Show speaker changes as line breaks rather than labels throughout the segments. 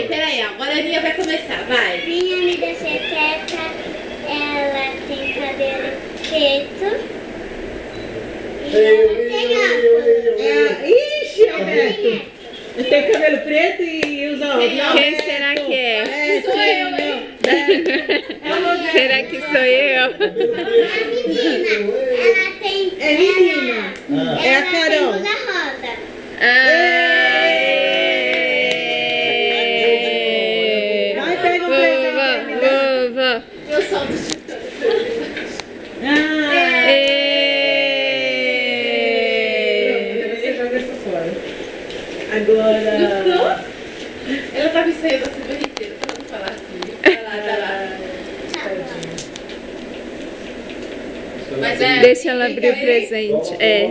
Peraí, agora a Aninha vai começar, vai.
Minha amiga secreta, ela tem cabelo preto. E ela tem
Ixi, Alberto. Tem cabelo preto e usa óculos.
Quem será que é?
Sou eu, hein?
Será que sou eu?
A menina, ela tem...
É menina. É a Carol.
Ela tem blusa rosa.
Vai, pega um presente pra mim.
Vovó.
Eu solto de
Você joga essa fora. Agora...
Gostou? Ela tá me saindo a semana inteira, pra não falar assim. Vai lá, vai lá. Mas é,
Deixa ela abrir o presente. É.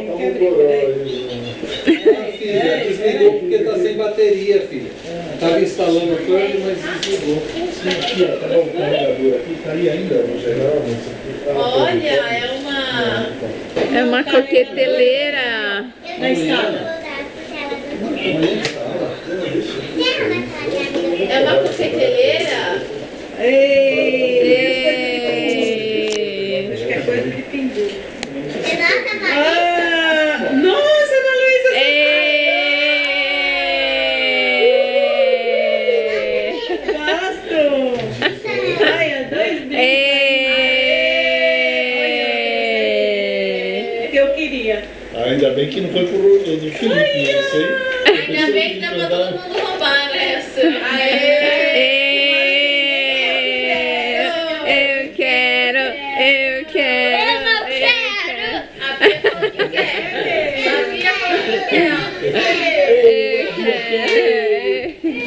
Filha, desligou porque tá sem bateria, filha. Tava instalando o plano, mas desligou.
Aqui, ó, tá bom, o carregador aqui, tá aí ainda no geral,
olha, é uma...
É uma coqueteleira.
Na escada.
É uma coqueteleira?
Acho que é coisa de pendura.
Renata vai.
Nossa, Ana Luísa, gasto! Ai, é 2 mil. Que eu queria.
Ainda bem que não foi pro do Felipe, não sei.
Ainda bem que dá pra todo mundo roubar, né? Aê!
Eu quero.
Eu não quero.
A Bia falou que quer. A Bia falou que quer.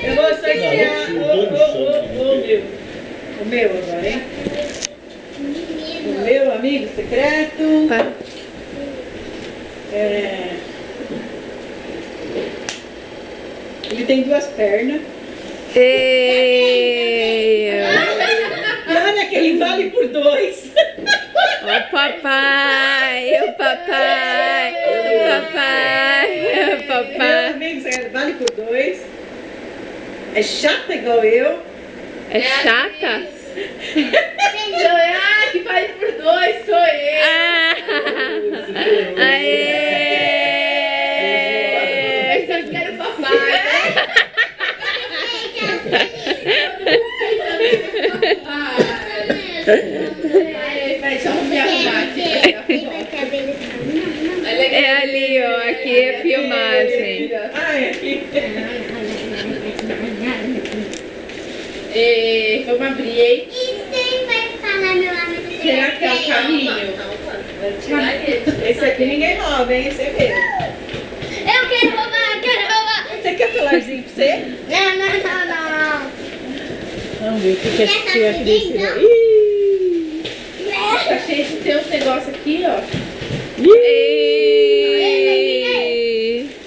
Eu vou sortear o meu agora, hein? O meu amigo secreto. Ele tem 2 pernas. E olha que ele vale por 2.
O papai, o papai, o papai, o
Meu
papai.
amigo secreto vale por 2. É chata igual eu.
É chata?
Ah, que vale por 2, sou eu.
Ah, aê!
Mas eu quero papai. Vai, deixa eu me arrumar aqui.
É ali, ó. Aqui é filmagem.
Ai, aqui.
Vamos abrir, hein?
E quem vai falar meu amigo
Será que é o caminho?
Esse aqui ninguém rouba, hein? Você vê.
Eu quero roubar, quero roubar.
Você quer colarzinho pra você?
Não.
Vamos ver o que é
Quer
que aqui desse.
saber, então?
Ih!
Tá cheio de ter uns negócios aqui, ó.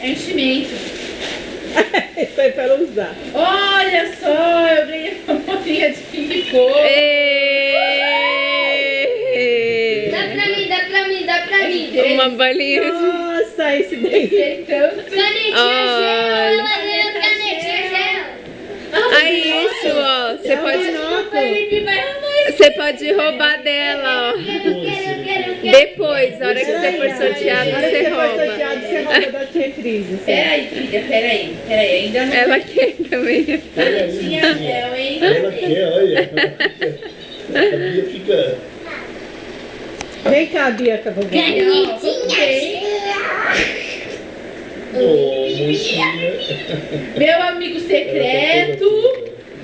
É enchimento.
Isso aí é para usar.
Olha só, eu ganhei uma bolinha de ping-pong.
Dá pra mim.
Uma bolinha de...
Nossa, esse daí.
Sei tanto.
Canetinha gel, ela ganhou canetinha gel.
Aí isso, ó.
Felipe vai arrumar isso.
Você pode roubar dela, ó.
Quero.
Depois, na hora que você for sorteado,
Na hora que
você
você for
rouba.
sorteado, você rouba da reprise.
Peraí, filha, peraí. Ainda não
Ela quer também.
tinha gel, hein?
Ela quer, olha. A Bia fica.
Vem cá, Bianca, vou ver.
Oh, mocinha.
Meu amigo secreto.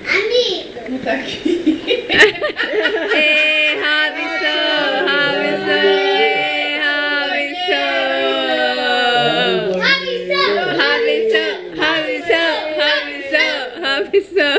Amigo.
Não tá aqui.
Ei, Robinson! Robinson! Robinson!